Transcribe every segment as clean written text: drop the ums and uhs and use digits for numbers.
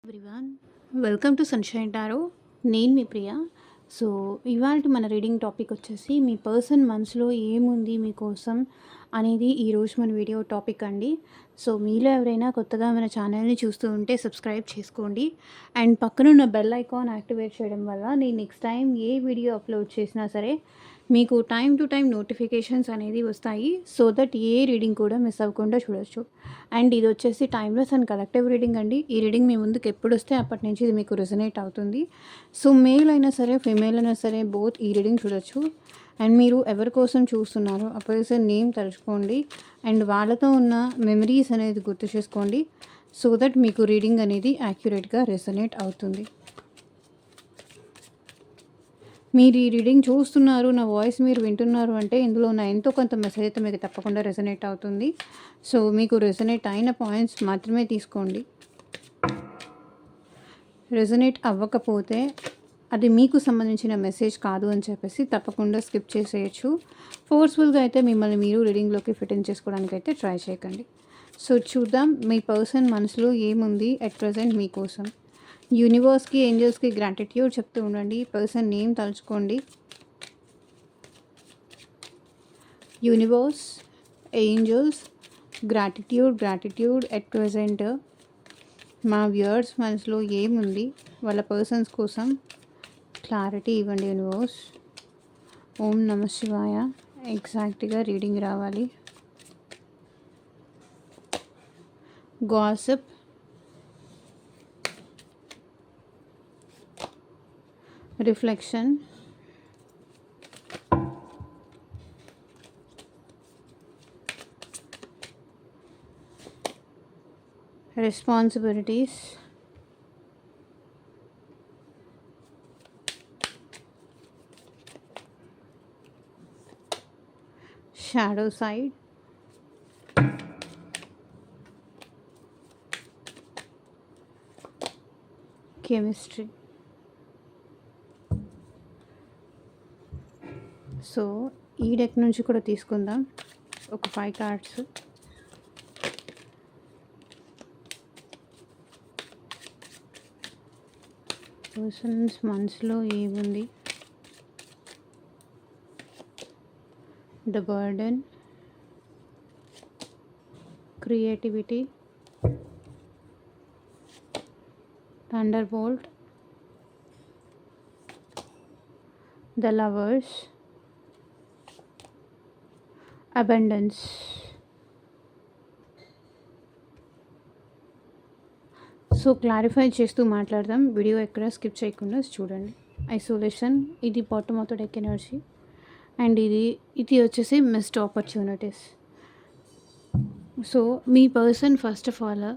Everyone, welcome to sunshine tarot. నేను మీ ప్రియ. So ఇవాళ మన రీడింగ్ టాపిక్ వచ్చేసి మీ పర్సన్ మనసులో ఏముంది మీకోసం అనేది ఈరోజు మన వీడియో టాపిక్ అండి. సో మీలో ఎవరైనా కొత్తగా మన ఛానల్ని చూస్తూ ఉంటే సబ్స్క్రైబ్ చేసుకోండి అండ్ పక్కనున్న బెల్ ఐకాన్ యాక్టివేట్ చేయడం వల్ల నేను నెక్స్ట్ టైం ఏ వీడియో అప్లోడ్ చేసినా సరే మీకు టైం టు టైం నోటిఫికేషన్స్ అనేది వస్తాయి. సో దట్ ఏ రీడింగ్ కూడా మిస్ అవ్వకుండా చూడొచ్చు. అండ్ ఇది వచ్చేసి టైమ్లెస్ అండ్ కలెక్టివ్ రీడింగ్ అండి. ఈ రీడింగ్ మీ ముందుకు ఎప్పుడు వస్తే అప్పటి నుంచి ఇది మీకు రెజనేట్ అవుతుంది. సో మేల్ అయినా సరే ఫిమేల్ అయినా సరే బోత్ ఈ రీడింగ్ చూడొచ్చు. అండ్ మీరు ఎవరి కోసం చూస్తున్నారో ఆ పర్సన్ నేమ్ తలుచుకోండి అండ్ వాళ్ళతో ఉన్న మెమరీస్ అనేది గుర్తు చేసుకోండి. సో దట్ మీకు రీడింగ్ అనేది యాక్యురేట్గా రెజనేట్ అవుతుంది. మీరు ఈ రీడింగ్ చూస్తున్నారు, నా వాయిస్ మీరు వింటున్నారు అంటే ఇందులో నా ఎంతో కొంత మెసేజ్ అయితే మీకు తప్పకుండా రెజనేట్ అవుతుంది. సో మీకు రెజనేట్ అయిన పాయింట్స్ మాత్రమే తీసుకోండి. రెజనేట్ అవ్వకపోతే అది మీకు సంబంధించిన మెసేజ్ కాదు అని చెప్పేసి తప్పకుండా స్కిప్ చేసేయచ్చు. ఫోర్స్ఫుల్గా అయితే మిమ్మల్ని మీరు రీడింగ్లోకి ఫిట్ ఇన్ చేసుకోవడానికి అయితే ట్రై చేయకండి. సో చూద్దాం మీ పర్సన్ మనసులో ఏముంది అట్ ప్రజెంట్ మీకోసం. యూనివర్స్కి, ఏంజల్స్కి గ్రాటిట్యూడ్ చెప్తూ ఉండండి. పర్సన్ నేమ్ తలుచుకోండి. Universe, angels, gratitude at present మా వ్యూయర్స్ మనసులో ఏముంది వాళ్ళ పర్సన్స్ కోసం క్లారిటీ ఇవ్వండి యూనివర్స్. ఓం నమ శివాయ. ఎగ్జాక్ట్గా రీడింగ్ రావాలి. Gossip, reflection, responsibilities, shadow side, chemistry. So ఈ డెక్ నుంచి కూడా తీసుకుందాం ఒక 5 కార్డ్స్. పర్సన్స్ మనసులో ఏముంది? The burden, creativity, thunderbolt, the lovers, abundance. So clarify చేస్తూ మాట్లాడదాం. వీడియో ఎక్కడ స్కిప్ చేయకుండా చూడండి. ఐసోలేషన్, ఇది bottom of the deck energy and ఇది వచ్చేసి మిస్డ్ ఆపర్చునిటీస్. సో మీ పర్సన్ ఫస్ట్ ఆఫ్ ఆల్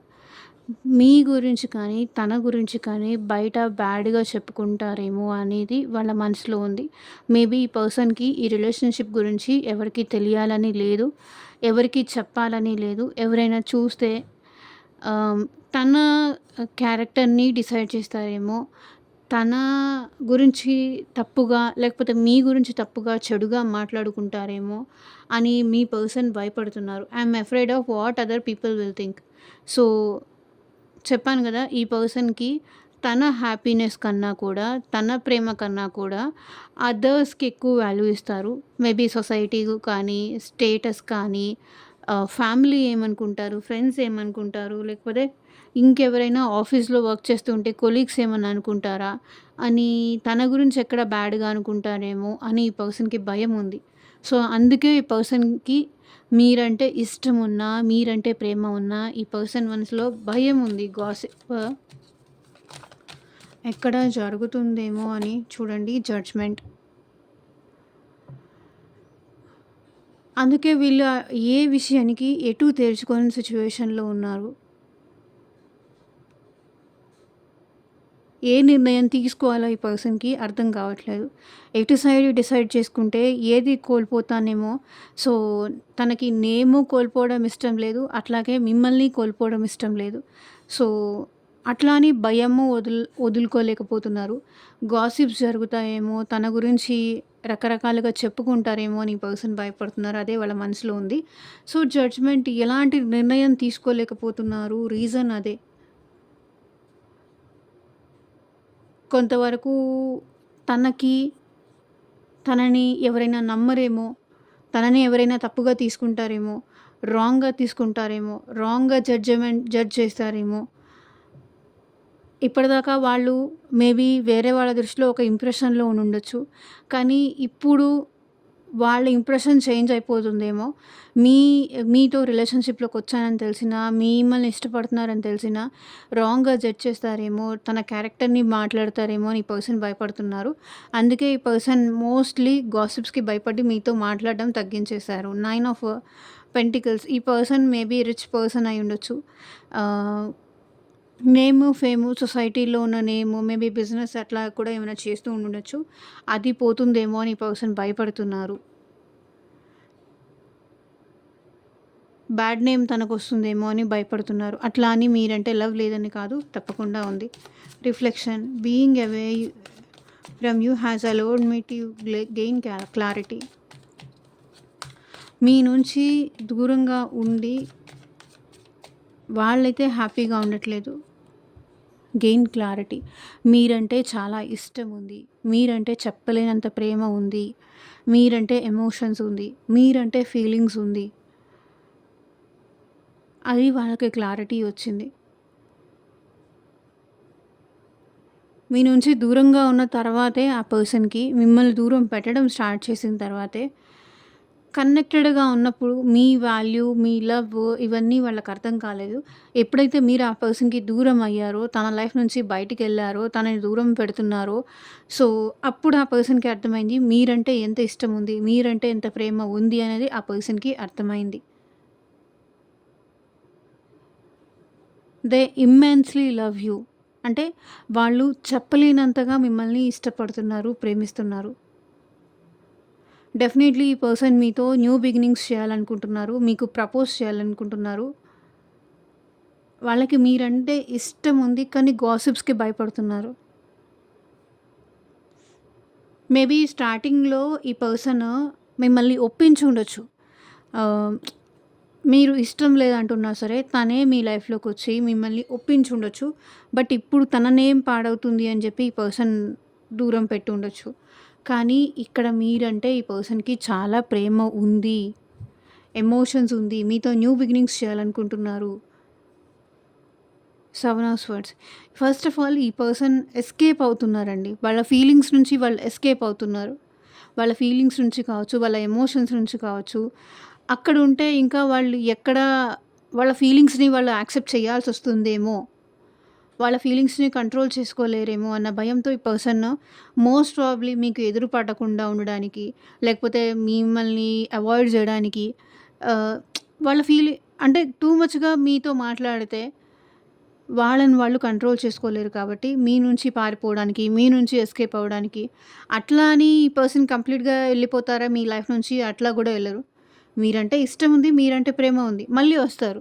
మీ గురించి కానీ తన గురించి కానీ బయట బ్యాడ్గా చెప్పుకుంటారేమో అనేది వాళ్ళ మనసులో ఉంది. మేబీ ఈ పర్సన్కి ఈ రిలేషన్షిప్ గురించి ఎవరికి తెలియాలని లేదు, ఎవరికి చెప్పాలని లేదు. ఎవరైనా చూస్తే తన క్యారెక్టర్ని డిసైడ్ చేస్తారేమో, తన గురించి తప్పుగా లేకపోతే మీ గురించి తప్పుగా చెడుగా మాట్లాడుకుంటారేమో అని మీ పర్సన్ భయపడుతున్నారు. I'm afraid of what other people will think. So చెప్పాను కదా, ఈ పర్సన్కి తన హ్యాపీనెస్ కన్నా కూడా, తన ప్రేమ కన్నా కూడా అదర్స్కి ఎక్కువ వాల్యూ ఇస్తారు. మేబీ సొసైటీ కానీ, స్టేటస్ కానీ, ఫ్యామిలీ ఏమనుకుంటారు, ఫ్రెండ్స్ ఏమనుకుంటారు, లేకపోతే ఇంకెవరైనా ఆఫీస్లో వర్క్ చేస్తుంటే కొలీగ్స్ ఏమన్నా అనుకుంటారా అని, తన గురించి ఎక్కడ బ్యాడ్గా అనుకుంటారేమో అని ఈ పర్సన్కి భయం ఉంది. సో అందుకే ఈ పర్సన్కి మీరంటే ఇష్టం ఉన్నా, మీరంటే ప్రేమ ఉన్నా ఈ పర్సన్ మనసులో భయం ఉంది. గాసిప్ ఎక్కడ జరుగుతుందేమో అని చూడండి. జడ్జ్మెంట్. అందుకే వీళ్ళు ఏ విషయానికి ఎటు తేల్చుకోని సిచ్యువేషన్లో ఉన్నారు. ఏ నిర్ణయం తీసుకోవాలో ఈ పర్సన్కి అర్థం కావట్లేదు. ఎటు సైడ్ డిసైడ్ చేసుకుంటే ఏది కోల్పోతానేమో. సో తనకి నేము కోల్పోవడం ఇష్టం లేదు, అట్లాగే మిమ్మల్ని కోల్పోవడం ఇష్టం లేదు. సో అట్లా అని భయము వదులుకోలేకపోతున్నారు. గాసిప్స్ జరుగుతాయేమో, తన గురించి రకరకాలుగా చెప్పుకుంటారేమో అని ఈ పర్సన్ భయపడుతున్నారు. అదే వాళ్ళ మనసులో ఉంది. సో జడ్జ్మెంట్, ఎలాంటి నిర్ణయం తీసుకోలేకపోతున్నారు, రీజన్ అదే. కొంతవరకు తనకి తనని ఎవరైనా నమ్మరేమో, తనని ఎవరైనా తప్పుగా తీసుకుంటారేమో, రాంగ్‌గా తీసుకుంటారేమో, రాంగ్‌గా జడ్జ్ చేస్తారేమో. ఇప్పటిదాకా వాళ్ళు మేబీ వేరే వాళ్ళ దృష్టిలో ఒక ఇంప్రెషన్‌లో ఉండుండొచ్చు. కానీ ఇప్పుడు వాళ్ళ ఇంప్రెషన్ చేంజ్ అయిపోతుందేమో. మీ మీతో రిలేషన్‌షిప్‌లోకొచ్చానని తెలిసినా, మిమ్మల్ని ఇష్టపడుతున్నారని తెలిసినా రాంగ్‌గా జడ్జ్ చేస్తారేమో, తన క్యారెక్టర్‌ని మాట్లాడతారేమో అని ఈ పర్సన్ భయపడుతున్నారు. అందుకే ఈ పర్సన్ మోస్ట్‌లీ గాసిప్స్‌కి భయపడి మీతో మాట్లాడడం తగ్గించేశారు. 9 ఆఫ్ పెంటికల్స్ ఈ పర్సన్ మేబీ రిచ్ పర్సన్ అయ్యుండొచ్చు. ఆహ్, ఫేము, సొసైటీలో ఉన్న మేబీ బిజినెస్ అట్లా కూడా ఏమైనా చేస్తూ ఉండుండొచ్చు. అది పోతుందేమో అని ఈ పర్సన్ భయపడుతున్నారు. బ్యాడ్ నేమ్ తనకొస్తుందేమో అని భయపడుతున్నారు. అట్లా అని మీరంటే లవ్ లేదని కాదు, తప్పకుండా ఉంది. Reflection being away from you has allowed me to gain clarity. మీ నుంచి దూరంగా ఉండి వాళ్ళైతే హ్యాపీగా ఉండట్లేదు. Gain clarity. మీరంటే చాలా ఇష్టం ఉంది. మీరంటే చెప్పలేనంత ప్రేమ ఉంది. మీరంటే ఎమోషన్స్ ఉంది. మీరంటే ఫీలింగ్స్ ఉంది. అది వాళ్ళకి క్లారిటీ వచ్చింది. మీ నుంచి దూరంగా ఉన్న తర్వాతే ఆ పర్సన్‌కి మిమ్మల్ని దూరం పెట్టడం స్టార్ట్ చేసిన తర్వాతే కనెక్టెడ్‌గా ఉన్నప్పుడు మీ వాల్యూ, మీ లవ్ ఇవన్నీ వాళ్ళకర్థం కాలేదు. ఎప్పుడైతే మీరు ఆ పర్సన్‌కి దూరం అయ్యారో, తన లైఫ్ నుంచి బయటికెళ్లారో, తనని దూరం పెడుతున్నారో, సో, అప్పుడు ఆ పర్సన్‌కి అర్థమైంది మీరంటే ఎంత ఇష్టం ఉంది, మీరంటే ఎంత ప్రేమ ఉంది అనేది ఆ పర్సన్‌కి అర్థమైంది. They immensely love you. అంటే వాళ్ళు చెప్పలేనంతగా మిమ్మల్ని ఇష్టపడుతున్నారు, ప్రేమిస్తున్నారు. డెఫినెట్‌లీ ఈ పర్సన్ మీతో న్యూ బిగినింగ్స్ చేయాలనుకుంటున్నారు. మీకు ప్రపోజ్ చేయాలనుకుంటున్నారు. వాళ్ళకి మీరంటే ఇష్టం ఉంది. కానీ గాసిప్స్‌కి భయపడుతున్నారు. మేబీ స్టార్టింగ్‌లో ఈ పర్సన్ మిమ్మల్ని ఒప్పించి ఉండొచ్చు. ఆహ్, మీరు ఇష్టం లేదంటున్నా సరే, తనే మీ లైఫ్‌లోకొచ్చి మిమ్మల్ని ఒప్పించి ఉండొచ్చు. బట్ ఇప్పుడు తన నేమ్ పాడవుతుంది అని చెప్పి ఈ పర్సన్ దూరం పెట్టి ఉండొచ్చు. కానీ ఇక్కడ మీరంటే ఈ పర్సన్‌కి చాలా ప్రేమ ఉంది. ఎమోషన్స్ ఉంది. మీతో న్యూ బిగినింగ్స్ చేయాలనుకుంటున్నారు. 7 of swords. First of all ఈ పర్సన్ ఎస్కేప్ అవుతున్నారండి. వాళ్ళ ఫీలింగ్స్ నుంచి వాళ్ళు ఎస్కేప్ అవుతున్నారు. వాళ్ళ ఫీలింగ్స్ నుంచి కావచ్చు, వాళ్ళ ఎమోషన్స్ నుంచి కావచ్చు. అక్కడుంటే ఇంకా వాళ్ళు వాళ్ళ ఫీలింగ్స్‌ని వాళ్ళు యాక్సెప్ట్ చేయాల్సొస్తుందేమో, వాళ్ళ ఫీలింగ్స్‌ని కంట్రోల్ చేసుకోలేరేమో అన్న భయంతో ఈ పర్సన్ మోస్ట్ ప్రాబబ్లీ మీకు ఎదురు పడకుండా ఉండడానికి, లేకపోతే మిమ్మల్ని అవాయిడ్ జేయడానికి ఆహ్, వాళ్ళ అంటే టూ మచ్‌గా మీతో మాట్లాడితే వాళ్ళని వాళ్ళు కంట్రోల్ చేసుకోలేరు కాబట్టి, మీ నుంచి పారిపోవడానికి, మీ నుంచి ఎస్కేప్ అవ్వడానికి, అట్లా అని ఈ పర్సన్ కంప్లీట్‌గా ఎళ్ళిపోతారా మీ లైఫ్ నుంచి? అట్లా గూడా ఎళ్ళరు. మీరంటే ఇష్టం ఉంది, మీరంటే ప్రేమ ఉంది. మళ్ళీ వస్తారు.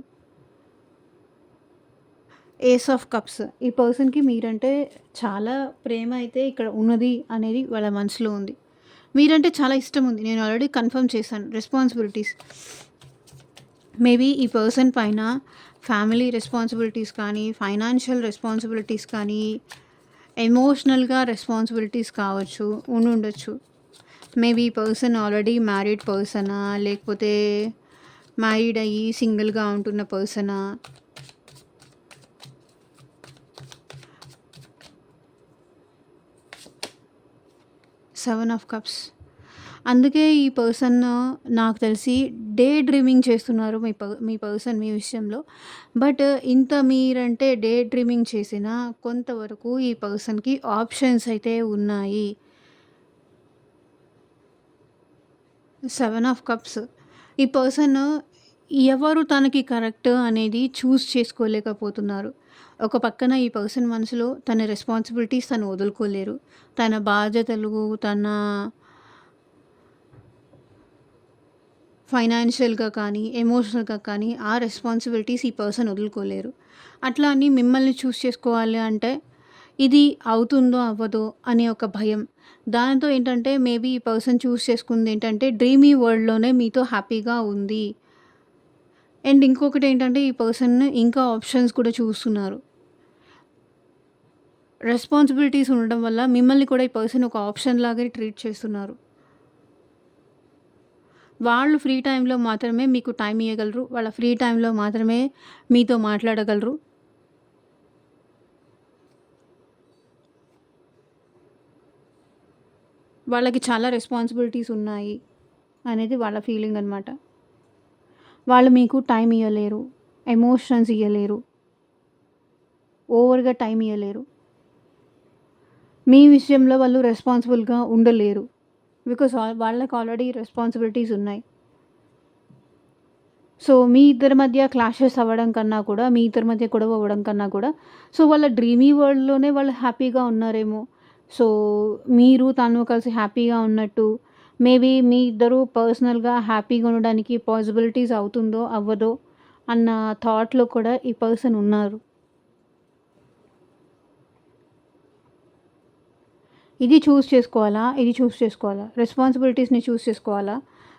Ace of cups. ఈ పర్సన్‌కి మీరంటే చాలా ప్రేమ అయితే ఇక్కడ ఉన్నది అనేది వాళ్ళ మనసులో ఉంది. మీరంటే చాలా ఇష్టం ఉంది. నేను ఆల్రెడీ కన్ఫర్మ్ చేశాను. రెస్పాన్సిబిలిటీస్. మేబీ ఈ పర్సన్ పైన ఫ్యామిలీ రెస్పాన్సిబిలిటీస్ కానీ, ఫైనాన్షియల్ రెస్పాన్సిబిలిటీస్ కానీ, ఎమోషనల్‌గా రెస్పాన్సిబిలిటీస్ కావచ్చు, ఉండుండొచ్చు. మేబీ ఈ పర్సన్ ఆల్రెడీ మ్యారీడ్ పర్సనా? లేకపోతే మ్యారీడ్ అయ్యి సింగిల్‌గా ఉంటున్న పర్సనా? Seven of cups. అందుకే ఈ పర్సన్ నాకు తెలిసి డే డ్రీమింగ్ చేస్తున్నారు మీ పర్సన్ మీ విషయంలో. బట్ ఇంత మీరంటే డే డ్రీమింగ్ చేసినా కొంతవరకు ఈ పర్సన్‌కి ఆప్షన్స్ అయితే ఉన్నాయి. 7 ఆఫ్ కప్స్. ఈ పర్సన్ ఎవరు తనకి కరెక్ట్ అనేది చూజ్ చేసుకోలేకపోతున్నారు. ఒక పక్కన ఈ పర్సన్ మనసులో తన రెస్పాన్సిబిలిటీస్ తను వదులుకోలేరు. తన బాధ్యతలు, తన ఫైనాన్షియల్‌గా కానీ, ఎమోషనల్‌గా కానీ ఆ రెస్పాన్సిబిలిటీస్ ఈ పర్సన్ వదులుకోలేరు. అట్లా అని మిమ్మల్ని చూజ్ చేసుకోవాలి అంటే ఇది అవుతుందో, అవ్వదో అనే ఒక భయం. దానితో ఏంటంటే మేబీ ఈ పర్సన్ చూజ్ చేసుకుందేంటంటే డ్రీమీ వరల్డ్‌లోనే మీతో హ్యాపీగా ఉంది. అండ్ ఇంకొకటేంటంటే ఈ పర్సన్ ఇంకా ఆప్షన్స్ కూడా చూస్తున్నారు. రెస్పాన్సిబిలిటీస్ ఉండడం వల్ల మిమ్మల్ని కూడా ఈ పర్సన్ ఒక ఆప్షన్ లాగే ట్రీట్ చేస్తున్నారు. వాళ్ళు ఫ్రీ టైమ్‌లో మాత్రమే మీకు టైం ఇయ్యగలరు. వాళ్ళ ఫ్రీ టైమ్‌లో మాత్రమే మీతో మాట్లాడగలరు. వాళ్ళకి చాలా రెస్పాన్సిబిలిటీస్ ఉన్నాయి అనేది వాళ్ళ ఫీలింగ్ అనమాట. వాళ్ళు మీకు టైం ఇయ్యలేరు. ఎమోషన్స్ ఇయ్యలేరు. ఓవర్‌గా టైం ఇయ్యలేరు. మీ విషయంలో వాళ్ళు రెస్పాన్సిబుల్‌గా ఉండలేరు. బికాజ్ వాళ్ళకి ఆల్రెడీ రెస్పాన్సిబిలిటీస్ ఉన్నాయి. సో, మీ ఇద్దరి మధ్య క్లాషెస్ అవ్వడం కన్నా కూడా, మీ ఇద్దరి మధ్య గొడవ అవ్వడం కన్నా కూడా, సో, వాళ్ళ డ్రీమీ వరల్డ్‌లోనే వాళ్ళు హ్యాపీగా ఉన్నారేమో. సో, మీరు తను కలిసి హ్యాపీగా ఉన్నట్టు, మేబీ మీ ఇద్దరు పర్సనల్‌గా హ్యాపీగా ఉండడానికి పాసిబిలిటీస్ అవుతుందో, అవ్వదో అన్న థాట్‌లో కూడా ఈ పర్సన్ ఉన్నారు. ఇది చూజ్ చేసుకోవాలా? ఇది చూజ్ చేసుకోవాలా? రెస్పాన్సిబిలిటీస్‌ని చూజ్ చేసుకోవాలా?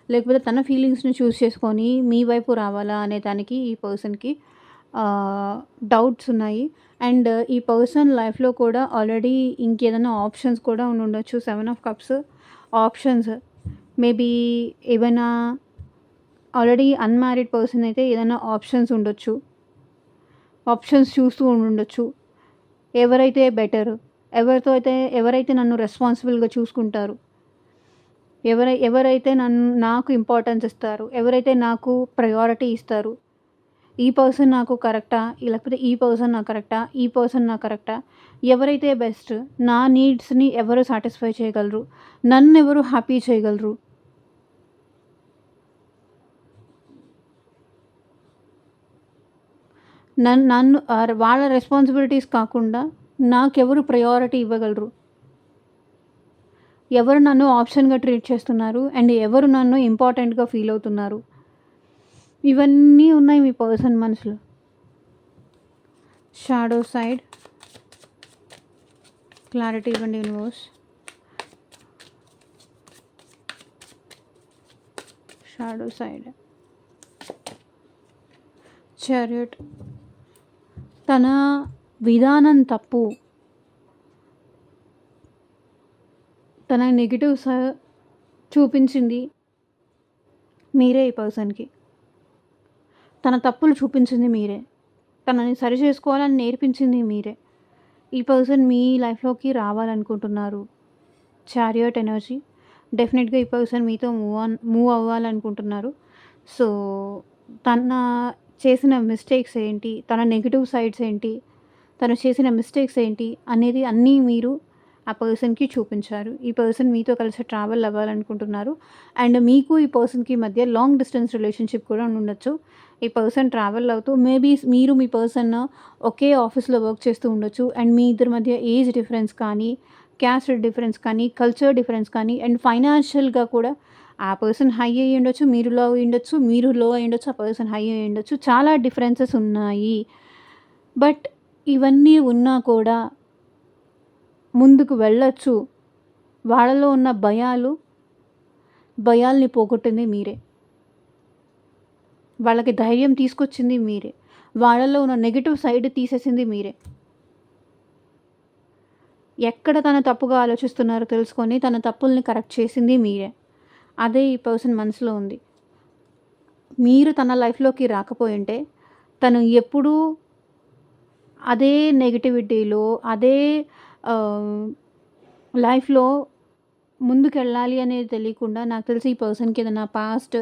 లేకపోతే తన ఫీలింగ్స్‌ని చూజ్ చేసుకొని మీ వైపు రావాలా అనే దానికి ఈ పర్సన్‌కి డౌట్స్ ఉన్నాయి. అండ్ ఈ పర్సన్ లైఫ్‌లో కూడా ఆల్రెడీ ఇంకేదైనా ఆప్షన్స్ కూడా ఉండుండొచ్చు. 7 ఆఫ్ కప్స్ ఆప్షన్స్. మేబీ ఏవైనా ఆల్రెడీ అన్‌మ్యారీడ్ పర్సన్ అయితే ఏదైనా ఆప్షన్స్ ఉండొచ్చు. ఆప్షన్స్ చూస్తూ ఉండుండొచ్చు. ఎవరైతే బెటర్? ఎవరైతే నన్ను రెస్పాన్సిబుల్‌గా చూసుకుంటారు? ఎవరైతే నాకు ఇంపార్టెన్స్ ఇస్తారు? ఎవరైతే నాకు ప్రయారిటీ ఇస్తారు? ఈ పర్సన్ నాకు కరెక్టా? లేకపోతే ఈ పర్సన్ నాకు కరెక్టా? ఈ పర్సన్ నాకు కరెక్టా? ఎవరైతే బెస్ట్? నా నీడ్స్‌ని ఎవరు సాటిస్ఫై చేయగలరు? నన్నెవరు హ్యాపీ చేయగలరు? నన్ను వాళ్ళ రెస్పాన్సిబిలిటీస్ కాకుండా నాకెవరు ప్రయారిటీ ఇవ్వగలరు? ఎవరు నన్ను ఆప్షన్‌గా ట్రీట్ చేస్తున్నారు? అండ్ ఎవరు నన్ను ఇంపార్టెంట్‌గా ఫీల్ అవుతున్నారు? ఇవన్నీ ఉన్నాయి మీ పర్సన్ మనసులో. షాడో సైడ్ క్లారిటీ ఇవ్వండి యూనివర్స్. Shadow side chariot. తన విధానం తప్పు. తన నెగెటివ్స్ చూపించింది మీరే ఈ పర్సన్‌కి. తన తప్పులు చూపించింది మీరే. తనని సరి చేసుకోవాలని నేర్పించింది మీరే. ఈ పర్సన్ మీ లైఫ్‌లోకి రావాలనుకుంటున్నారు. Chariot energy. డెఫినెట్‌గా ఈ పర్సన్ మీతో మూవ్ అవ్వాలనుకుంటున్నారు. సో, తన చేసిన మిస్టేక్స్ ఏంటి? తన నెగెటివ్ సైడ్స్ ఏంటి? తను చేసిన మిస్టేక్స్ ఏంటి? అనేది అన్నీ మీరు ఆ పర్సన్‌కి చూపించారు. ఈ పర్సన్ మీతో కలిసి ట్రావెల్ అవ్వాలనుకుంటున్నారు. అండ్ మీకు ఈ పర్సన్‌కి మధ్య లాంగ్ డిస్టెన్స్ రిలేషన్‌షిప్ కూడా ఉండొచ్చు. ఈ పర్సన్ ట్రావెల్ అవుతూ మేబీ మీరు మీ పర్సన్ ఒకే ఆఫీస్‌లో వర్క్ చేస్తూ ఉండొచ్చు. అండ్ మీ ఇద్దరి మధ్య ఏజ్ డిఫరెన్స్ కానీ, క్యాస్ట్ డిఫరెన్స్ కానీ, కల్చర్ డిఫరెన్స్ కానీ అండ్ ఫైనాన్షియల్‌గా కూడా ఆ పర్సన్ హై అయ్యుండొచ్చు. మీరు లో అయ్యుండొచ్చు. మీరు లో అయ్యుండొచ్చు. ఆ పర్సన్ హై అయ్యుండొచ్చు. చాలా డిఫరెన్సెస్ ఉన్నాయి. బట్ ఇవన్నీ ఉన్నా కూడా ముందుకు వెళ్ళొచ్చు. వాళ్ళలో ఉన్న భయాల్ని పోగొట్టింది మీరే. వాళ్ళకి ధైర్యం తీసుకొచ్చింది మీరే. వాళ్ళలో ఉన్న నెగెటివ్ సైడ్ తీసేసింది మీరే. ఎక్కడ తను తప్పుగా ఆలోచిస్తున్నారో తెలుసుకొని తన తప్పుల్ని కరెక్ట్ చేసింది మీరే. అదే ఈ పర్సన్ మనసులో ఉంది. మీరు తన లైఫ్‌లోకి రాకపోయుంటే తను ఎప్పుడూ అదే నెగటివిటీలో, అదే ఆహ్, లైఫ్‌లో ముందుకెళ్ళాలి అనేది తెలియకుండా నాకు తెలిసి ఈ పర్సన్‌కి ఏదైనా పాస్ట్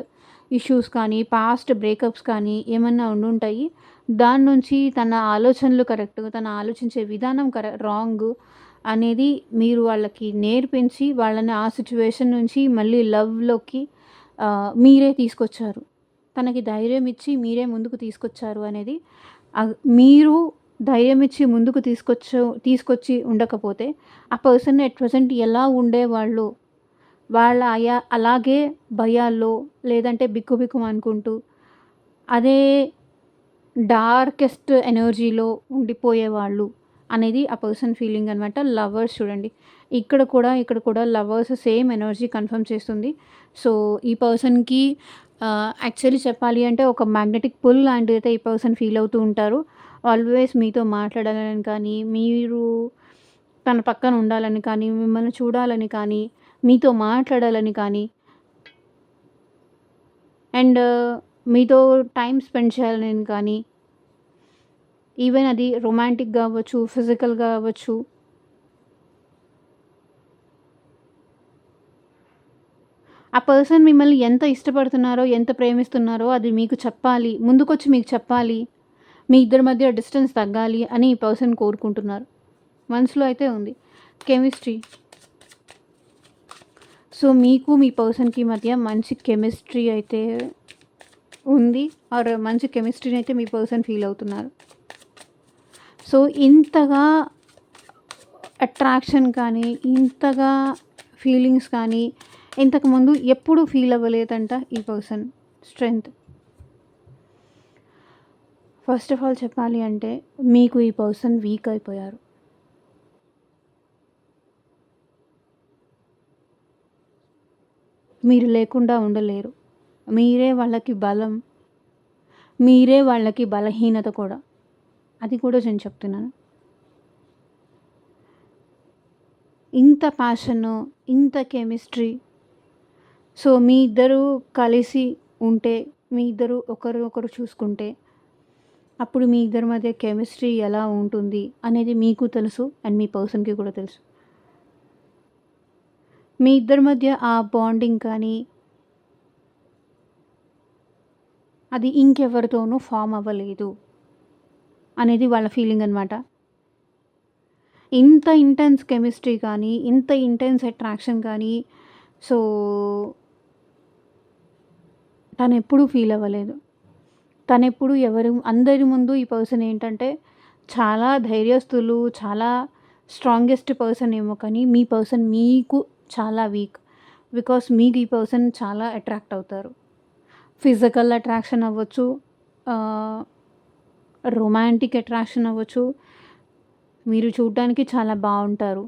ఇష్యూస్ కానీ, పాస్ట్ బ్రేకప్స్ కానీ ఏమన్నా ఉండుంటాయి. దాని నుంచి తన ఆలోచనలు కరెక్ట్, తను ఆలోచించే విధానం రాంగ్ అనేది మీరు వాళ్ళకి నేర్పించి వాళ్ళని ఆ సిట్యుయేషన్ నుంచి మళ్ళీ లవ్‌లోకి మీరే తీసుకొచ్చారు. తనకి ధైర్యం ఇచ్చి మీరే ముందుకు తీసుకొచ్చారు అనేది మీరు ధైర్యం ఇచ్చి ముందుకు తీసుకొచ్చి ఉండకపోతే ఆ పర్సన్ ఎట్ ప్రెజెంట్ ఎలా ఉండేవాళ్ళో వాళ్ళ అలాగే భయాల్లో లేదంటే బిక్కుబిక్కుమనుకుంటూ అదే డార్కెస్ట్ ఎనర్జీలో ఉండిపోయేవాళ్ళు అనేది ఆ పర్సన్ ఫీలింగ్ అనమాట. లవర్స్ చూడండి. ఇక్కడ కూడా లవర్స్ సేమ్ ఎనర్జీ కన్ఫర్మ్ చేస్తుంది. సో, ఈ పర్సన్‌కి యాక్చువల్లీ చెప్పాలి అంటే ఒక మ్యాగ్నెటిక్ పుల్ లాంటిదైతే ఈ పర్సన్ ఫీల్ అవుతూ ఉంటారు. ఆల్వేస్ మీతో మాట్లాడాలని కానీ, మీరు తన పక్కన ఉండాలని కానీ, మిమ్మల్ని చూడాలని కానీ, మీతో మాట్లాడాలని కానీ అండ్ మీతో టైమ్ స్పెండ్ చేయాలని కానీ, ఈవెన్ అది రొమాంటిక్‌గా అవ్వచ్చు, ఫిజికల్‌గా అవ్వచ్చు. ఆ పర్సన్ మిమ్మల్ని ఎంత ఇష్టపడుతున్నారో, ఎంత ప్రేమిస్తున్నారో అది మీకు చెప్పాలి. ముందుకొచ్చి మీకు చెప్పాలి. మీ ఇద్దరి మధ్య డిస్టెన్స్ తగ్గాలి అని ఈ పర్సన్ కోరుకుంటున్నారు. మనసులో అయితే ఉంది. కెమిస్ట్రీ. సో, మీకు మీ పర్సన్‌కి మధ్య మంచి కెమిస్ట్రీ అయితే ఉంది. ఆర్ మంచి కెమిస్ట్రీని అయితే మీ పర్సన్ ఫీల్ అవుతున్నారు. సో, ఇంతగా అట్రాక్షన్ కానీ, ఇంతగా ఫీలింగ్స్ కానీ ఇంతకుముందు ఎప్పుడూ ఫీల్ అవ్వలేదంట ఈ person. Strength. First of all చెప్పాలి అంటే మీకు ఈ పర్సన్ వీక్ అయిపోయారు. మీరు లేకుండా ఉండలేరు. మీరే వాళ్ళకి బలం. మీరే వాళ్ళకి బలహీనత కూడా. అది కూడా నేను చెప్తున్నాను. ఇంత ప్యాషను, ఇంత కెమిస్ట్రీ. సో, మీ ఇద్దరు కలిసి ఉంటే, మీ ఇద్దరు ఒకరు చూసుకుంటే, అప్పుడు మీ ఇద్దరి మధ్య కెమిస్ట్రీ ఎలా ఉంటుంది అనేది మీకు తెలుసు అండ్ మీ పర్సన్‌కి కూడా తెలుసు. మీ ఇద్దరి మధ్య ఆ బాండింగ్ కానీ అది ఇంకెవరితోనూ ఫార్మ్ అవ్వలేదు అనేది వాళ్ళ ఫీలింగ్ అనమాట. ఇంత ఇంటెన్స్ కెమిస్ట్రీ కానీ, ఇంత ఇంటెన్స్ అట్రాక్షన్ కానీ సో, తనెప్పుడూ ఫీల్ అవ్వలేదు. తనెప్పుడు అందరి ముందు ఈ పర్సన్ ఏంటంటే చాలా ధైర్యస్తులు, చాలా స్ట్రాంగెస్ట్ పర్సన్ ఏమో కానీ మీ పర్సన్ మీకు చాలా వీక్. బికాస్ మీకు ఈ పర్సన్ చాలా అట్రాక్ట్ అవుతారు. ఫిజికల్ అట్రాక్షన్ అవ్వచ్చు, రొమాంటిక్ అట్రాక్షన్ అవ్వచ్చు. మీరు చూడ్డానికి చాలా బావుంటారు.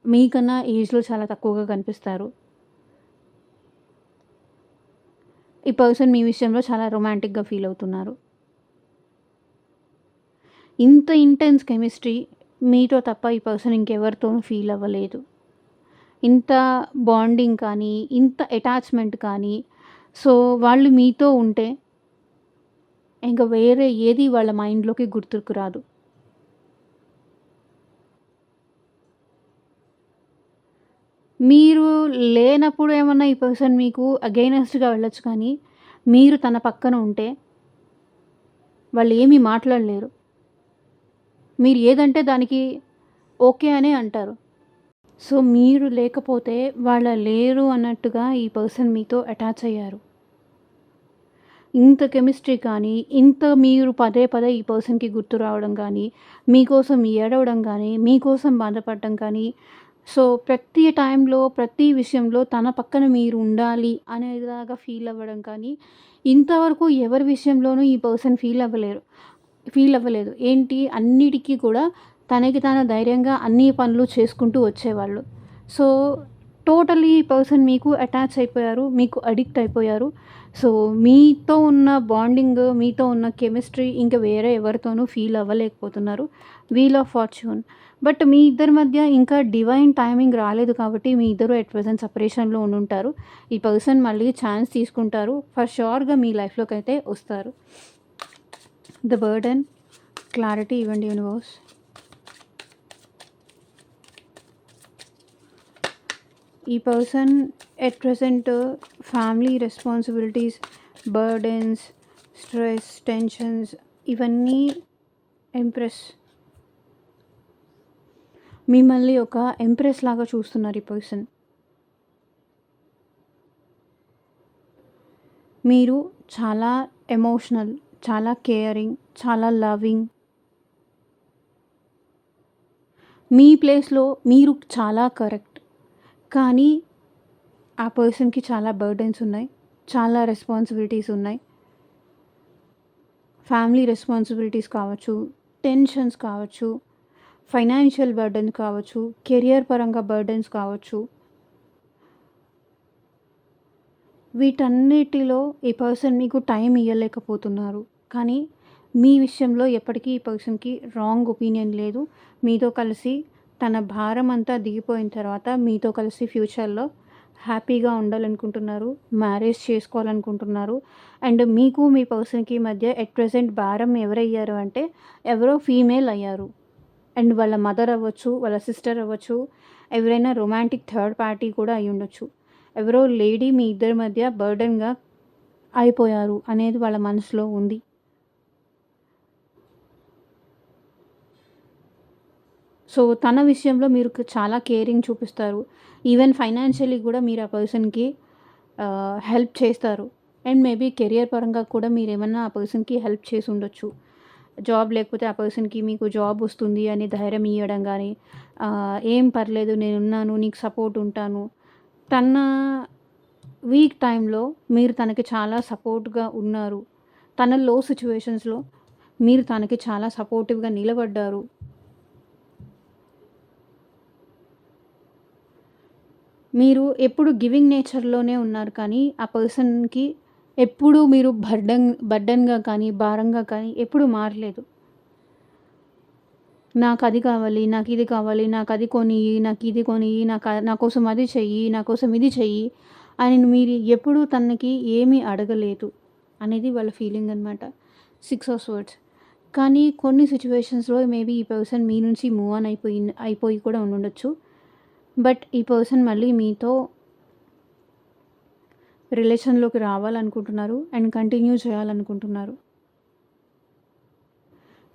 మీకన్నా ఏజ్‌లో చాలా తక్కువగా కనిపిస్తారు. ఈ పర్సన్ మీ విషయంలో చాలా రొమాంటిక్‌గా ఫీల్ అవుతున్నారు. ఇంత ఇంటెన్స్ కెమిస్ట్రీ మీతో తప్ప ఈ పర్సన్ ఇంకెవరితోనూ ఫీల్ అవ్వలేదు. ఇంత బాండింగ్ కానీ, ఇంత అటాచ్‌మెంట్ కానీ సో, వాళ్ళు మీతో ఉంటే ఇంక వేరే ఏది వాళ్ళ మైండ్‌లోకి గుర్తుకు రాదు. మీరు లేనప్పుడు ఏమన్నా ఈ పర్సన్ మీకు అగెయినెస్ట్‌గా వెళ్ళొచ్చు కానీ, మీరు తన పక్కన ఉంటే వాళ్ళేమీ మాట్లాడలేరు. మీరు ఏదంటే దానికి ఓకే అనే అంటారు. సో, మీరు లేకపోతే వాళ్ళ లేరు అన్నట్టుగా ఈ పర్సన్ మీతో అటాచ్ అయ్యారు. ఇంత కెమిస్ట్రీ కానీ, ఇంత మీరు పదే పదే ఈ పర్సన్‌కి గుర్తు రావడం కానీ, మీకోసం ఏడవడం కానీ, మీకోసం బాధపడడం కానీ, సో, ప్రతి టైంలో, ప్రతి విషయంలో తన పక్కన మీరు ఉండాలి అనేలాగా ఫీల్ అవ్వడం కానీ, ఇంతవరకు ఎవరి విషయంలోనూ ఈ పర్సన్ ఫీల్ అవ్వలేదు. ఏంటి అన్నిటికి కూడా తనకి తాను ధైర్యంగా అన్ని పనులు చేసుకుంటూ వచ్చేవాళ్ళు. సో, టోటల్లీ ఈ పర్సన్ మీకు అటాచ్ అయిపోయారు. మీకు అడిక్ట్ అయిపోయారు. సో, మీతో ఉన్న బాండింగ్, మీతో ఉన్న కెమిస్ట్రీ ఇంక వేరే ఎవరితోనూ ఫీల్ అవ్వలేకపోతున్నారు. Wheel of fortune. బట్ మీ ఇద్దరి మధ్య ఇంకా డివైన్ టైమింగ్ రాలేదు కాబట్టి మీ ఇద్దరు ఎట్ ప్రెజెంట్ సెపరేషన్‌లో ఉండుంటారు. ఈ పర్సన్ మళ్ళీ ఛాన్స్ తీసుకుంటారు. ఫర్ ష్యూర్‌గా మీ లైఫ్‌లోకైతే వస్తారు. ద బర్డెన్, క్లారిటీ ఇవ్వండి యూనివర్స్. ఈ person at present family responsibilities, burdens, stress, tensions ఇవన్నీ ఎంప్రెస్. మిమ్మల్ని ఒక ఎంప్రెస్ లాగా చూస్తున్నారు ఈ పర్సన్. మీరు చాలా ఎమోషనల్, చాలా కేరింగ్, చాలా లవింగ్. మీ ప్లేస్‌లో మీరు చాలా కరెక్ట్. కానీ ఆ పర్సన్‌కి చాలా బర్డెన్స్ ఉన్నాయి. చాలా రెస్పాన్సిబిలిటీస్ ఉన్నాయి. ఫ్యామిలీ రెస్పాన్సిబిలిటీస్ కావచ్చు, టెన్షన్స్ కావచ్చు, ఫైనాన్షియల్ బర్డెన్ కావచ్చు, కెరియర్ పరంగా బర్డెన్స్ కావచ్చు. వీటన్నిటిలో ఈ పర్సన్ మీకు టైం ఇయ్యలేకపోతున్నారు. కానీ మీ విషయంలో ఎప్పటికీ ఈ పర్సన్‌కి రాంగ్ ఒపీనియన్ లేదు. మీతో కలిసి తన భారం అంతా దిగిపోయిన తర్వాత మీతో కలిసి ఫ్యూచర్‌లో హ్యాపీగా ఉండాలనుకుంటున్నారు. మ్యారేజ్ చేసుకోవాలనుకుంటున్నారు. అండ్ మీకు మీ పర్సన్‌కి మధ్య ఎట్ ప్రెజెంట్ భారం ఎవరయ్యారు అంటే ఎవరో ఫీమేల్ అయ్యారు. అండ్ వాళ్ళ మదర్ అవ్వచ్చు, వాళ్ళ సిస్టర్ అవ్వచ్చు, ఎవరైనా రొమాంటిక్ థర్డ్ పార్టీ కూడా అయ్యుండొచ్చు. ఎవరో లేడీ మీ ఇద్దరి మధ్య బర్డెన్‌గా అయిపోయారు అనేది వాళ్ళ మనసులో ఉంది. సో, తన విషయంలో మీరు చాలా కేరింగ్ చూపిస్తారు. ఈవెన్ ఫైనాన్షియల్లీ గూడా మీరు ఆ పర్సన్‌కి హెల్ప్ చేస్తారు. అండ్ మేబీ కెరియర్ పరంగా కూడా మీరేమన్నా ఆ పర్సన్‌కి హెల్ప్ చేసుండొచ్చు. జాబ్ లేకపోతే ఆ పర్సన్‌కి మీకు జాబ్ వస్తుంది అని ధైర్యం ఇయ్యడం గానీ, ఏం పర్లేదు నేనున్నాను, నీకు సపోర్ట్ ఉంటాను. తన వీక్ టైమ్‌లో మీరు తనకి చాలా సపోర్ట్‌గా ఉన్నారు. తన లో సిట్యుయేషన్స్‌లో మీరు తనకి చాలా సపోర్టివ్‌గా నిలబడ్డారు. మీరు ఎప్పుడు గివింగ్ నేచర్‌లోనే ఉన్నారు కానీ, ఆ పర్సన్‌కి ఎప్పుడూ మీరు బర్డెన్‌గా కానీ, భారంగా కానీ ఎప్పుడు మారలేదు. నాకది కావాలి, నాకిది కావాలి, నాకది కొనియ్యి, నాకిది కొనియ్యి, నా కోసం అది చెయ్యి, నా కోసం ఇది చెయ్యి అని మీరు ఎప్పుడూ తనకి ఏమీ అడగలేదు అనేది వాళ్ళ ఫీలింగ్ అనమాట. 6 ఆఫ్ స్వర్డ్స్. కానీ కొన్ని సిట్యుయేషన్స్‌లో మేబీ ఈ పర్సన్ మీ నుంచి మూవ్ ఆన్ అయిపోయి కూడా ఉండుండొచ్చు. బట్ ఈ పర్సన్ మళ్ళీ మీతో రిలేషన్‌లోకి రావాలనుకుంటున్నారు అండ్ కంటిన్యూ చేయాలనుకుంటున్నారు.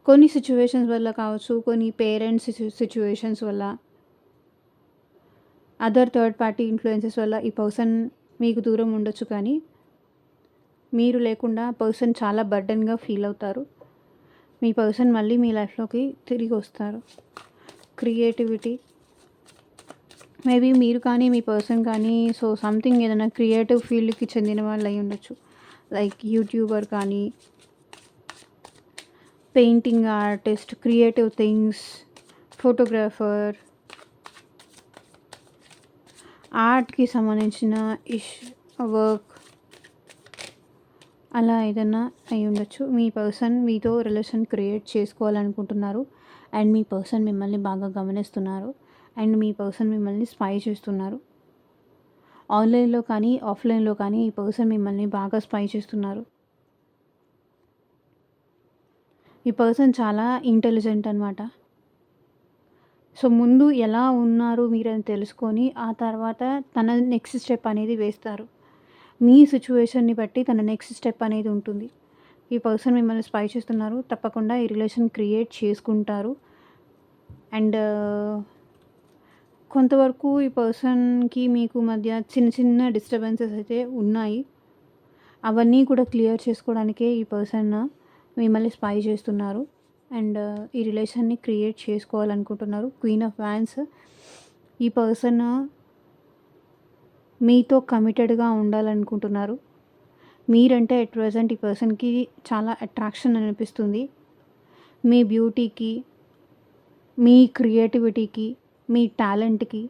కొన్ని సిట్యుయేషన్స్ వల్ల కావచ్చు, కొన్ని పేరెంట్స్ సిట్యుయేషన్స్ వల్ల, అదర్ థర్డ్ పార్టీ ఇన్‌ఫ్లుయెన్సెస్ వల్ల ఈ పర్సన్ మీకు దూరం ఉండొచ్చు కానీ, మీరు లేకుండా పర్సన్ చాలా బర్డెన్‌గా ఫీల్ అవుతారు. మీ పర్సన్ మళ్ళీ మీ లైఫ్‌లోకి తిరిగొస్తారు. క్రియేటివిటీ మేబీ మీరు కానీ, మీ పర్సన్ కానీ సంథింగ్ ఏదైనా క్రియేటివ్ ఫీల్డ్‌కి చెందిన వాళ్ళు అయ్యుండొచ్చు. లైక్ యూట్యూబర్ కానీ, painting artist, creative things, photographer, ఆర్ట్‌కి సంబంధించిన వర్క్ అలా ఏదన్నా అయ్యుండొచ్చు. మీ పర్సన్ మీతో రిలేషన్ క్రియేట్ చేసుకోవాలనుకుంటున్నారు. అండ్ మీ పర్సన్ మిమ్మల్ని బాగా గమనిస్తున్నారు. అండ్ మీ పర్సన్ మిమ్మల్ని స్పై చేస్తున్నారు. ఆన్‌లైన్‌లో కానీ, ఆఫ్‌లైన్‌లో కానీ ఈ పర్సన్ మిమ్మల్ని బాగా స్పై చేస్తున్నారు. ఈ పర్సన్ చాలా ఇంటెలిజెంట్ అనమాట. సో, ముందు ఎలా ఉన్నారు మీరని తెలుసుకొని, ఆ తర్వాత తన నెక్స్ట్ స్టెప్ అనేది వేస్తారు. మీ సిట్యుయేషన్‌ని బట్టి తన నెక్స్ట్ స్టెప్ అనేది ఉంటుంది. ఈ పర్సన్ మిమ్మల్ని స్పై చేస్తున్నారు. తప్పకుండా ఈ రిలేషన్ క్రియేట్ చేసుకుంటారు. అండ్ కొంతవరకు ఈ పర్సన్‌కి మీకు మధ్య చిన్న చిన్న డిస్టర్బెన్సెస్ అయితే ఉన్నాయి. అవన్నీ కూడా క్లియర్ చేసుకోవడానికే ఈ పర్సన్ మిమ్మల్ని స్పై చేస్తున్నారు. అండ్ ఈ రిలేషన్‌ని క్రియేట్ చేసుకోవాలనుకుంటున్నారు. క్వీన్ ఆఫ్ వాండ్స్ ఈ పర్సన్ మీతో కమిటెడ్‌గా ఉండాలనుకుంటున్నారు. మీరంటే ఎట్ ప్రెజెంట్ ఈ పర్సన్‌కి చాలా అట్రాక్షన్ అనిపిస్తుంది. మీ బ్యూటీకి, మీ క్రియేటివిటీకి, మీ టాలెంట్‌కి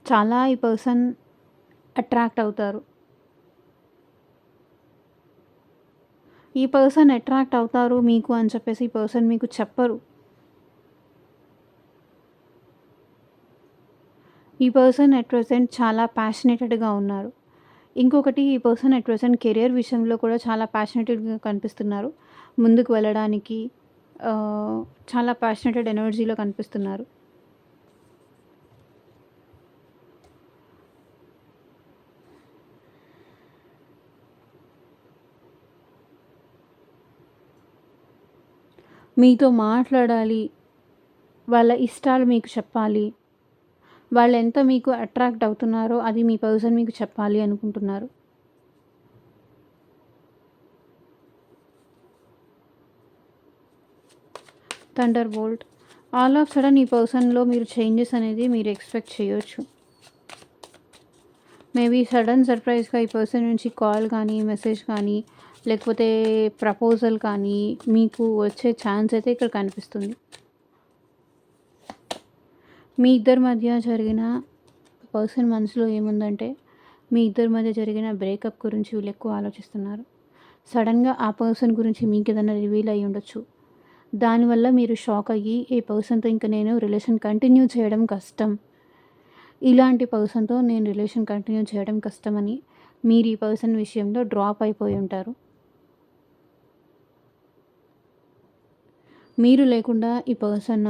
చాలా ఈ పర్సన్ అట్రాక్ట్ అవుతారు. ఈ పర్సన్ అట్రాక్ట్ అవుతారు మీకు అని చెప్పేసి ఈ పర్సన్ మీకు చెప్పరు. ఈ పర్సన్ అట్ ప్రెజెంట్ చాలా ప్యాషనేటెడ్‌గా ఉన్నారు. ఇంకొకటి ఈ పర్సన్ అట్ ప్రెజెంట్ కెరియర్ విషయంలో కూడా చాలా ప్యాషనేటెడ్‌గా కనిపిస్తున్నారు. ముందుకు వెళ్ళడానికి ఆహ్, చాలా ప్యాషనేటెడ్ ఎనర్జీలో కనిపిస్తున్నారు. మీతో మాట్లాడాలి. వాళ్ళ ఇష్టాలు మీకు చెప్పాలి. వాళ్ళెంత మీకు అట్రాక్ట్ అవుతున్నారో అది మీ పర్సన్ మీకు చెప్పాలి అనుకుంటున్నారు. Thunderbolt all of sudden ఈ పర్సన్‌లో మీరు చేంజెస్ అనేది మీరు ఎక్స్‌పెక్ట్ చేయొచ్చు. మేబీ సడన్ సర్ప్రైజ్‌గా ఈ పర్సన్ నుంచి కాల్ కానీ, మెసేజ్ కానీ, లేకపోతే ప్రపోజల్ కానీ మీకు వచ్చే ఛాన్స్ అయితే ఇక్కడ కనిపిస్తుంది. మీ ఇద్దరి మధ్య జరిగిన పర్సన్ మనసులో ఏముందంటే, మీ ఇద్దరి మధ్య జరిగిన బ్రేకప్ గురించి వీళ్ళు ఎక్కువ ఆలోచిస్తున్నారు. సడన్‌గా ఆ పర్సన్ గురించి మీకేదైనా రివీల్ అయ్యి ఉండొచ్చు. దానివల్ల మీరు షాక్ అయ్యి ఈ పర్సన్‌తో ఇంక నేను రిలేషన్ కంటిన్యూ చేయడం కష్టం. ఇలాంటి పర్సన్‌తో నేను రిలేషన్ కంటిన్యూ చేయడం కష్టమని మీరు ఈ పర్సన్ విషయంలో డ్రాప్ అయిపోయి ఉంటారు. మీరు లేకుండా ఈ పర్సన్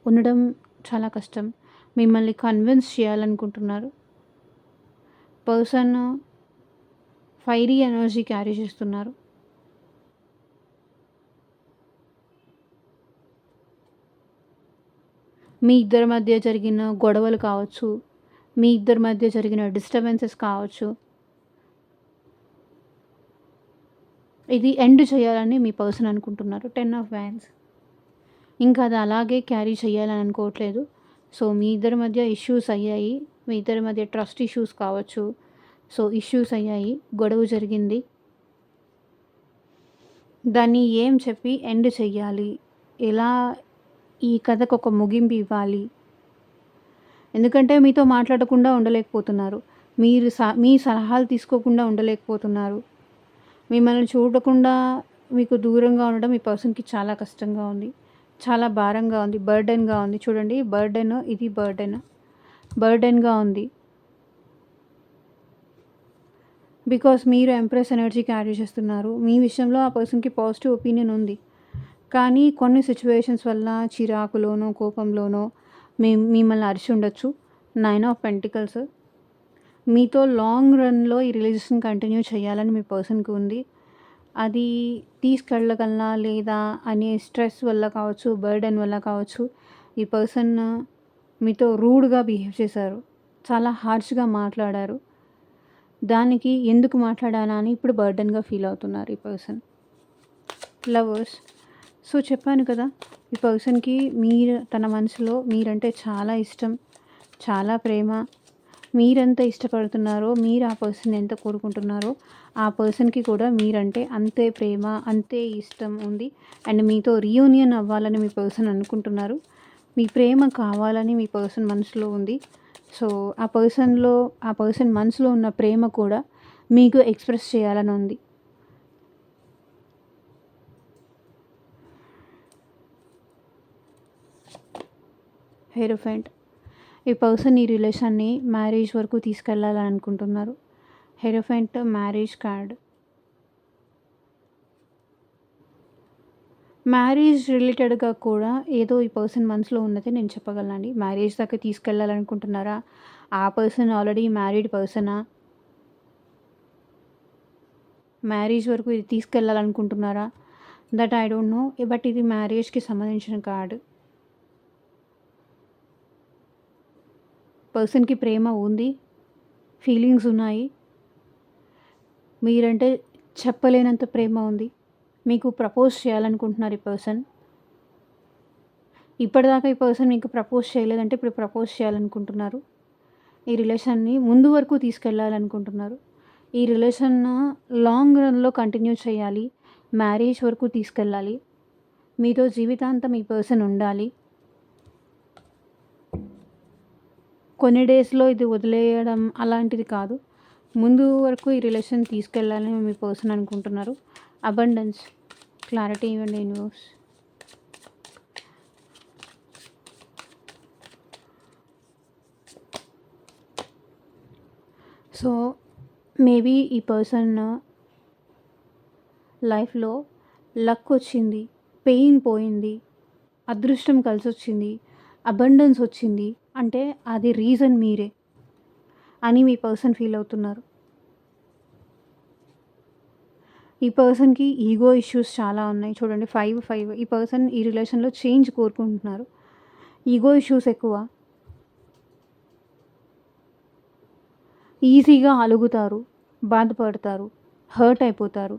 ఉండడం చాలా కష్టం. మిమ్మల్ని కన్విన్స్ చేయాలనుకుంటున్నారు. పర్సన్ ఫైరీ ఎనర్జీ క్యారీ చేస్తున్నారు. మీ ఇద్దరి మధ్య జరిగిన గొడవలు కావచ్చు, మీ ఇద్దరి మధ్య జరిగిన డిస్టర్బెన్సెస్ కావచ్చు, ఇది ఎండ్ చేయాలని మీ పర్సన్ అనుకుంటున్నారు. 10 ఆఫ్ వ్యాండ్స్. ఇంకా అది అలాగే క్యారీ చేయాలని అనుకోవట్లేదు. సో, మీ ఇద్దరి మధ్య ఇష్యూస్ అయ్యాయి. మీ ఇద్దరి మధ్య ట్రస్ట్ ఇష్యూస్ కావచ్చు. సో, ఇష్యూస్ అయ్యాయి. గొడవ జరిగింది. దాన్ని ఏం చెప్పి ఎండ్ చెయ్యాలి? ఎలా ఈ కథకు ఒక ముగింపు ఇవ్వాలి? ఎందుకంటే మీతో మాట్లాడకుండా ఉండలేకపోతున్నారు. మీరు మీ సలహాలు తీసుకోకుండా ఉండలేకపోతున్నారు. మిమ్మల్ని చూడకుండా మీకు దూరంగా ఉండడం ఈ పర్సన్‌కి చాలా కష్టంగా ఉంది. చాలా భారంగా ఉంది. బర్డెన్‌గా ఉంది. చూడండి బర్డెన్, ఇది బర్డెన్. బర్డెన్‌గా ఉంది. బికాస్ మీరు ఎంప్రెస్ ఎనర్జీ క్యారీ చేస్తున్నారు. మీ విషయంలో ఆ పర్సన్‌కి పాజిటివ్ ఒపీనియన్ ఉంది. కానీ కొన్ని సిట్యుయేషన్స్ వల్ల చిరాకులోనో, కోపంలోనో మిమ్మల్ని అరిచి ఉండొచ్చు. 9 ఆఫ్ పెంటికల్స్. మీతో లాంగ్ రన్‌లో ఈ రిలేషన్ కంటిన్యూ చేయాలని మీ పర్సన్‌కి ఉంది. అది తీసుకెళ్ళగలనా లేదా అనే స్ట్రెస్ వల్ల కావచ్చు, బర్డెన్ వల్ల కావచ్చు, ఈ పర్సన్ మీతో రూడ్‌గా బిహేవ్ చేశారు. చాలా హార్ష్‌గా మాట్లాడారు. దానికి ఎందుకు మాట్లాడానా అని ఇప్పుడు బర్డెన్‌గా ఫీల్ అవుతున్నారు ఈ పర్సన్. లవర్స్. సో, చెప్పాను కదా! ఈ పర్సన్‌కి తన మనసులో మీరంటే చాలా ఇష్టం, చాలా ప్రేమ. మీరెంత ఇష్టపడుతున్నారో, మీరు ఆ పర్సన్‌ని ఎంత కోరుకుంటున్నారో, ఆ పర్సన్‌కి కూడా మీరంటే అంతే ప్రేమ, అంతే ఇష్టం ఉంది. అండ్ మీతో రీయూనియన్ అవ్వాలని మీ పర్సన్ అనుకుంటున్నారు. మీ ప్రేమ కావాలని మీ పర్సన్ మనసులో ఉంది. సో, ఆ పర్సన్ మనసులో ఉన్న ప్రేమ కూడా మీకు ఎక్స్‌ప్రెస్ చేయాలని ఉంది. హెరోఫెంట్. ఈ పర్సన్ ఈ రిలేషన్‌ని మ్యారేజ్ వరకు తీసుకెళ్ళాలని అనుకుంటున్నారు. Hierophant marriage card. మ్యారేజ్ రిలేటెడ్‌గా కూడా ఏదో ఈ పర్సన్ మనసులో ఉన్నది నేను చెప్పగలనండి. మ్యారేజ్ దాకా తీసుకెళ్ళాలనుకుంటున్నారా? ఆ పర్సన్ ఆల్రెడీ మ్యారీడ్ పర్సనా? మ్యారేజ్ వరకు ఇది తీసుకెళ్ళాలనుకుంటున్నారా? That I don't know. But ఇది మ్యారేజ్‌కి సంబంధించిన కార్డ్. పర్సన్‌కి ప్రేమ ఉంది. ఫీలింగ్స్ ఉన్నాయి. మీరంటే చెప్పలేనంత ప్రేమ ఉంది. మీకు ప్రపోజ్ చేయాలనుకుంటున్నారు ఈ పర్సన్. ఇప్పటిదాకా ఈ పర్సన్ మీకు ప్రపోజ్ చేయలేదంటే ఇప్పుడు ప్రపోజ్ చేయాలనుకుంటున్నారు. ఈ రిలేషన్‌ని ముందు వరకు తీసుకెళ్ళాలనుకుంటున్నారు. ఈ రిలేషన్ లాంగ్ రన్‌లో కంటిన్యూ చేయాలి. మ్యారేజ్ వరకు తీసుకెళ్ళాలి. మీతో జీవితాంతం ఈ పర్సన్ ఉండాలి. కొన్ని డేస్‌లో ఇది వదిలేయడం అలాంటిది కాదు. ముందు వరకు ఈ రిలేషన్ తీసుకెళ్ళాలని మీ పర్సన్ అనుకుంటున్నారు. అబండెన్స్. క్లారిటీ ఇవ్వండి యూనివర్స్. సో, మేబీ ఈ పర్సన్ లైఫ్‌లో లక్ వచ్చింది, పెయిన్ పోయింది, అదృష్టం కలిసొచ్చింది, అబండెన్స్ వచ్చింది అంటే అది రీజన్ మీరే అని మీ పర్సన్ ఫీల్ అవుతున్నారు. ఈ పర్సన్‌కి ఈగో ఇష్యూస్ చాలా ఉన్నాయి. చూడండి 5, 5 ఈ పర్సన్ ఈ రిలేషన్‌లో చేంజ్ కోరుకుంటున్నారు. ఈగో ఇష్యూస్ ఎక్కువ. ఈజీగా అలుగుతారు, బాధపడతారు, హర్ట్ అయిపోతారు,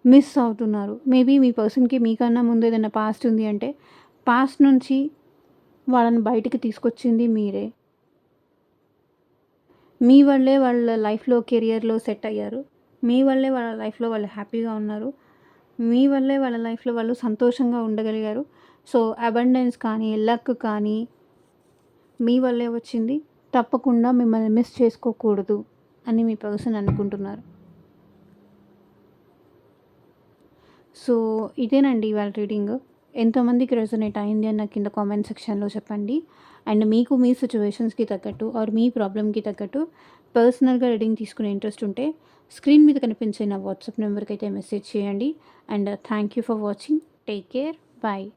మిస్ అవుతున్నారు. మేబీ మీ పర్సన్‌కి మీకన్నా ముందు ఏదైనా పాస్ట్ ఉంది అంటే పాస్ట్ నుంచి వాళ్ళని బయటికి తీసుకొచ్చింది మీరే. మీ వల్లే వాళ్ళ లైఫ్‌లో, కెరియర్‌లో సెట్ అయ్యారు. మీ వల్లే వాళ్ళ లైఫ్‌లో వాళ్ళు హ్యాపీగా ఉన్నారు. మీ వల్లే వాళ్ళ లైఫ్‌లో వాళ్ళు సంతోషంగా ఉండగలిగారు. సో, అబండెన్స్ కానీ, లక్ కానీ మీ వల్లే వచ్చింది. తప్పకుండా మిమ్మల్ని మిస్ చేసుకోకూడదు అని మీ పర్సన్ అనుకుంటున్నారు. సో ఇదేనండి ఇవాళ రీడింగ్. ఎంతమందికి రెజొనేట్ అయింది అని నాకు కింద కామెంట్ సెక్షన్‌లో చెప్పండి. అండ్ మీకు మీ సిట్యుయేషన్స్‌కి తగ్గట్టు ఆర్ మీ ప్రాబ్లమ్‌కి తగ్గట్టు పర్సనల్‌గా రీడింగ్ తీసుకునే ఇంట్రెస్ట్ ఉంటే స్క్రీన్ మీద కనిపించే నా వాట్సాప్ నెంబర్‌కైతే మెసేజ్ చేయండి. And thank you for watching. Take care. Bye.